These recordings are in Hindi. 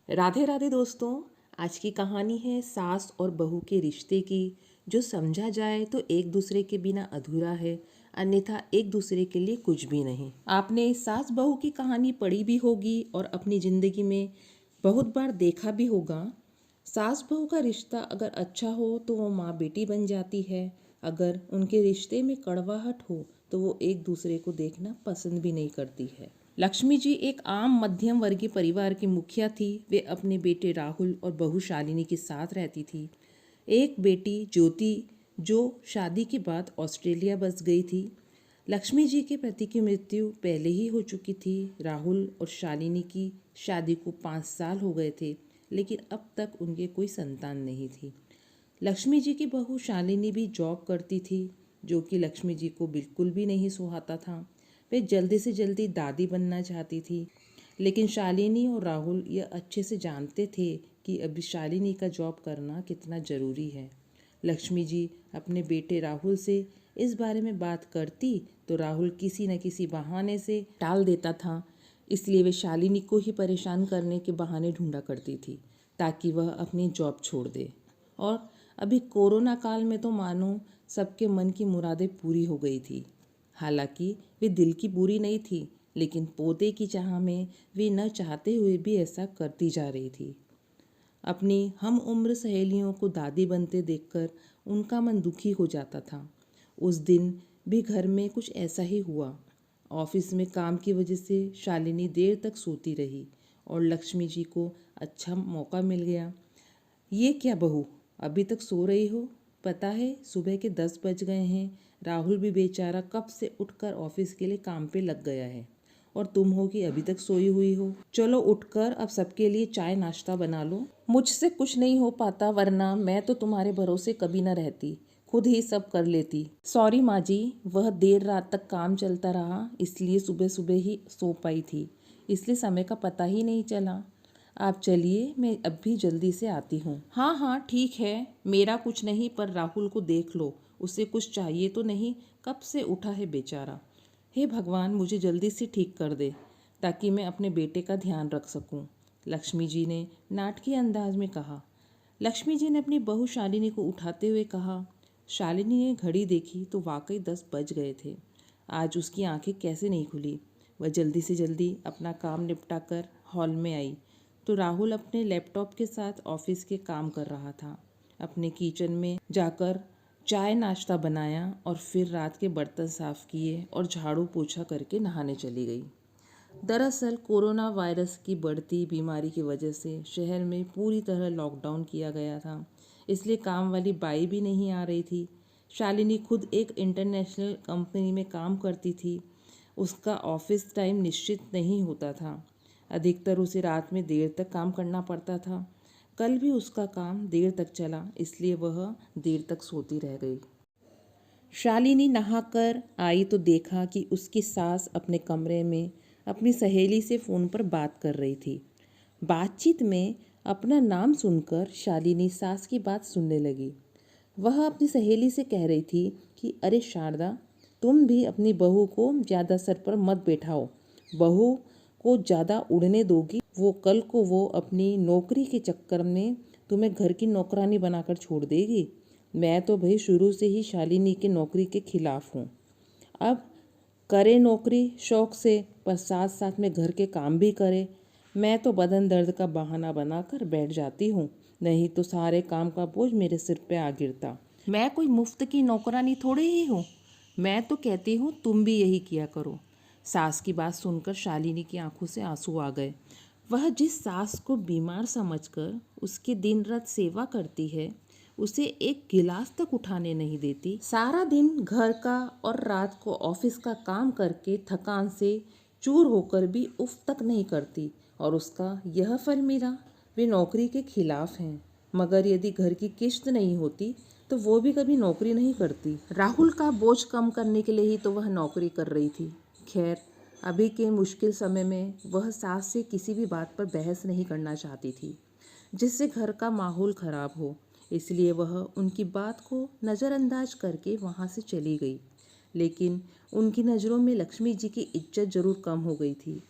राधे राधे दोस्तों। आज की कहानी है सास और बहू के रिश्ते की, जो समझा जाए तो एक दूसरे के बिना अधूरा है, अन्यथा एक दूसरे के लिए कुछ भी नहीं। आपने सास बहू की कहानी पढ़ी भी होगी और अपनी ज़िंदगी में बहुत बार देखा भी होगा। सास बहू का रिश्ता अगर अच्छा हो तो वो माँ बेटी बन जाती है, अगर उनके रिश्ते में कड़वाहट हो तो वो एक दूसरे को देखना पसंद भी नहीं करती है। लक्ष्मी जी एक आम मध्यम वर्गीय परिवार की मुखिया थी। वे अपने बेटे राहुल और बहू शालिनी के साथ रहती थी। एक बेटी ज्योति जो शादी के बाद ऑस्ट्रेलिया बस गई थी। लक्ष्मी जी के पति की मृत्यु पहले ही हो चुकी थी। राहुल और शालिनी की शादी को 5 साल हो गए थे, लेकिन अब तक उनके कोई संतान नहीं थी। लक्ष्मी जी की बहू शालिनी भी जॉब करती थी, जो कि लक्ष्मी जी को बिल्कुल भी नहीं सुहाता था। वे जल्दी से जल्दी दादी बनना चाहती थी, लेकिन शालिनी और राहुल यह अच्छे से जानते थे कि अभी शालिनी का जॉब करना कितना ज़रूरी है। लक्ष्मी जी अपने बेटे राहुल से इस बारे में बात करती तो राहुल किसी न किसी बहाने से टाल देता था। इसलिए वे शालिनी को ही परेशान करने के बहाने ढूंढा करती थी, ताकि वह अपनी जॉब छोड़ दे। और अभी कोरोना काल में तो मानो सबके मन की मुरादें पूरी हो गई थी। हालांकि वे दिल की बुरी नहीं थी, लेकिन पोते की चाह में वे न चाहते हुए भी ऐसा करती जा रही थी। अपनी हम उम्र सहेलियों को दादी बनते देखकर उनका मन दुखी हो जाता था। उस दिन भी घर में कुछ ऐसा ही हुआ। ऑफिस में काम की वजह से शालिनी देर तक सोती रही और लक्ष्मी जी को अच्छा मौका मिल गया। ये क्या बहू, अभी तक सो रही हो? पता है सुबह के 10 बज गए हैं। राहुल भी बेचारा कब से उठकर ऑफिस के लिए काम पे लग गया है, और तुम हो कि अभी तक सोई हुई हो। चलो उठकर अब सबके लिए चाय नाश्ता बना लो। मुझसे कुछ नहीं हो पाता, वरना मैं तो तुम्हारे भरोसे कभी न रहती, खुद ही सब कर लेती। सॉरी माँ जी, वह देर रात तक काम चलता रहा, इसलिए सुबह सुबह ही सो पाई थी, इसलिए समय का पता ही नहीं चला। आप चलिए, मैं अब भी जल्दी से आती हूँ। हाँ हाँ ठीक है, मेरा कुछ नहीं, पर राहुल को देख लो, उसे कुछ चाहिए तो नहीं, कब से उठा है बेचारा। हे भगवान, मुझे जल्दी से ठीक कर दे, ताकि मैं अपने बेटे का ध्यान रख सकूं। लक्ष्मी जी ने नाटकीय अंदाज में कहा। लक्ष्मी जी ने अपनी बहू शालिनी को उठाते हुए कहा। शालिनी ने घड़ी देखी तो वाकई 10 बज गए थे। आज उसकी आंखें कैसे नहीं खुली। वह जल्दी से जल्दी अपना काम निपटा कर हॉल में आई तो राहुल अपने लैपटॉप के साथ ऑफिस के काम कर रहा था। अपने किचन में जाकर चाय नाश्ता बनाया और फिर रात के बर्तन साफ किए और झाड़ू पोछा करके नहाने चली गई। दरअसल कोरोना वायरस की बढ़ती बीमारी की वजह से शहर में पूरी तरह लॉकडाउन किया गया था, इसलिए काम वाली बाई भी नहीं आ रही थी। शालिनी खुद एक इंटरनेशनल कंपनी में काम करती थी। उसका ऑफिस टाइम निश्चित नहीं होता था। अधिकतर उसे रात में देर तक काम करना पड़ता था। कल भी उसका काम देर तक चला, इसलिए वह देर तक सोती रह गई। शालिनी नहाकर आई तो देखा कि उसकी सास अपने कमरे में अपनी सहेली से फ़ोन पर बात कर रही थी। बातचीत में अपना नाम सुनकर शालिनी सास की बात सुनने लगी। वह अपनी सहेली से कह रही थी कि अरे शारदा, तुम भी अपनी बहू को ज़्यादा सर पर मत बैठाओ। बहू को ज़्यादा उड़ने दोगी, वो कल को वो अपनी नौकरी के चक्कर में तुम्हें घर की नौकरानी बनाकर छोड़ देगी। मैं तो भाई शुरू से ही शालिनी के नौकरी के खिलाफ हूँ। अब करे नौकरी शौक से, पर साथ साथ में घर के काम भी करे। मैं तो बदन दर्द का बहाना बनाकर बैठ जाती हूँ, नहीं तो सारे काम का बोझ मेरे सिर पे आ गिरता। मैं कोई मुफ्त की नौकरानी थोड़े ही हूँ। मैं तो कहती हूँ तुम भी यही किया करो। सास की बात सुनकर शालिनी की आंखों से आंसू आ गए। वह जिस सास को बीमार समझकर उसकी दिन रात सेवा करती है, उसे एक गिलास तक उठाने नहीं देती, सारा दिन घर का और रात को ऑफिस का काम करके थकान से चूर होकर भी उफ तक नहीं करती, और उसका यह फल मिला। वे नौकरी के खिलाफ हैं, मगर यदि घर की किश्त नहीं होती तो वो भी कभी नौकरी नहीं करती। राहुल का बोझ कम करने के लिए ही तो वह नौकरी कर रही थी। खैर, अभी के मुश्किल समय में वह सास से किसी भी बात पर बहस नहीं करना चाहती थी जिससे घर का माहौल खराब हो, इसलिए वह उनकी बात को नज़रअंदाज करके वहाँ से चली गई। लेकिन उनकी नज़रों में लक्ष्मी जी की इज्जत जरूर कम हो गई थी।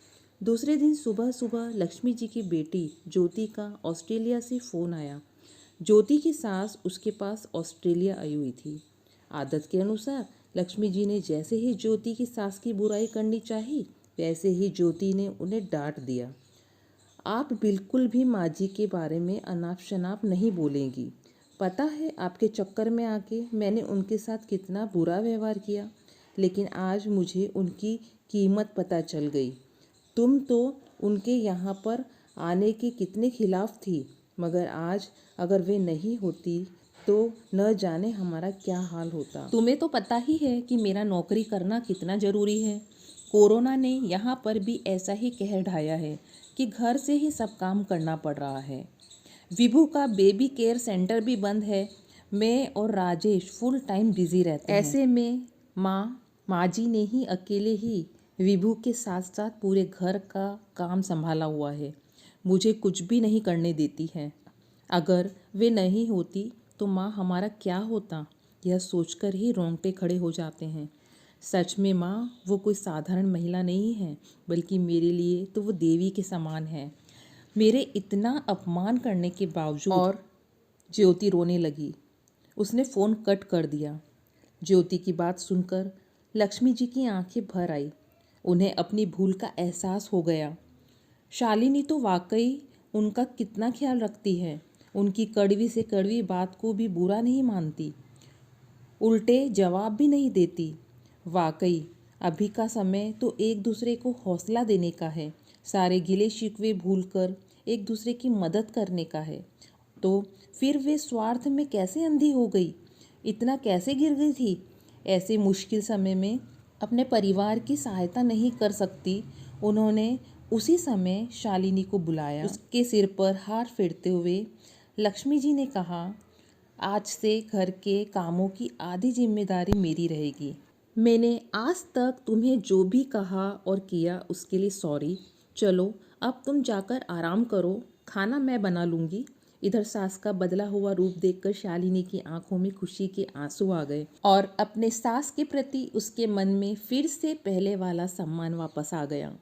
दूसरे दिन सुबह सुबह लक्ष्मी जी की बेटी ज्योति का ऑस्ट्रेलिया से फ़ोन आया। ज्योति की सास उसके पास ऑस्ट्रेलिया आई हुई थी। आदत के अनुसार लक्ष्मी जी ने जैसे ही ज्योति की सास की बुराई करनी चाही, वैसे ही ज्योति ने उन्हें डांट दिया। आप बिल्कुल भी माँ जी के बारे में अनाप शनाप नहीं बोलेंगी। पता है आपके चक्कर में आके मैंने उनके साथ कितना बुरा व्यवहार किया, लेकिन आज मुझे उनकी कीमत पता चल गई। तुम तो उनके यहाँ पर आने के कितने खिलाफ थी, मगर आज अगर वे नहीं होती तो न जाने हमारा क्या हाल होता। तुम्हें तो पता ही है कि मेरा नौकरी करना कितना ज़रूरी है। कोरोना ने यहाँ पर भी ऐसा ही कहर ढाया है कि घर से ही सब काम करना पड़ रहा है। विभू का बेबी केयर सेंटर भी बंद है। मैं और राजेश फुल टाइम बिजी रहते हैं। ऐसे में माँ जी ने ही अकेले ही विभू के साथ साथ पूरे घर का काम संभाला हुआ है। मुझे कुछ भी नहीं करने देती है। अगर वे नहीं होती तो माँ हमारा क्या होता, यह सोचकर ही रोंगटे खड़े हो जाते हैं। सच में माँ वो कोई साधारण महिला नहीं है, बल्कि मेरे लिए तो वो देवी के समान है। मेरे इतना अपमान करने के बावजूद। और ज्योति रोने लगी। उसने फ़ोन कट कर दिया। ज्योति की बात सुनकर लक्ष्मी जी की आंखें भर आई। उन्हें अपनी भूल का एहसास हो गया। शालिनी तो वाकई उनका कितना ख्याल रखती है। उनकी कड़वी से कड़वी बात को भी बुरा नहीं मानती, उल्टे जवाब भी नहीं देती। वाकई अभी का समय तो एक दूसरे को हौसला देने का है, सारे गिले शिकवे भूलकर एक दूसरे की मदद करने का है। तो फिर वे स्वार्थ में कैसे अंधी हो गई, इतना कैसे गिर गई थी? ऐसे मुश्किल समय में अपने परिवार की सहायता नहीं कर सकती। उन्होंने उसी समय शालिनी को बुलाया। उसके सिर पर हाथ फेरते हुए लक्ष्मी जी ने कहा, आज से घर के कामों की आधी जिम्मेदारी मेरी रहेगी। मैंने आज तक तुम्हें जो भी कहा और किया उसके लिए सॉरी। चलो अब तुम जाकर आराम करो, खाना मैं बना लूँगी। इधर सास का बदला हुआ रूप देखकर शालिनी की आंखों में खुशी के आंसू आ गए और अपने सास के प्रति उसके मन में फिर से पहले वाला सम्मान वापस आ गया।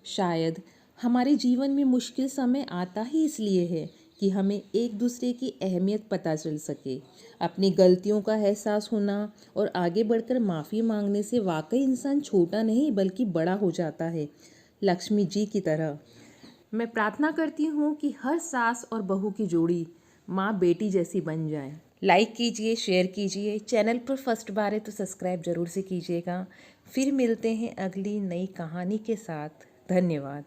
शायद हमारे जीवन में मुश्किल समय आता ही इसलिए है कि हमें एक दूसरे की अहमियत पता चल सके। अपनी गलतियों का एहसास होना और आगे बढ़कर माफ़ी मांगने से वाकई इंसान छोटा नहीं बल्कि बड़ा हो जाता है, लक्ष्मी जी की तरह। मैं प्रार्थना करती हूँ कि हर सास और बहू की जोड़ी माँ बेटी जैसी बन जाए। लाइक कीजिए, शेयर कीजिए। चैनल पर फर्स्ट बार है तो सब्सक्राइब ज़रूर से कीजिएगा। फिर मिलते हैं अगली नई कहानी के साथ। धन्यवाद।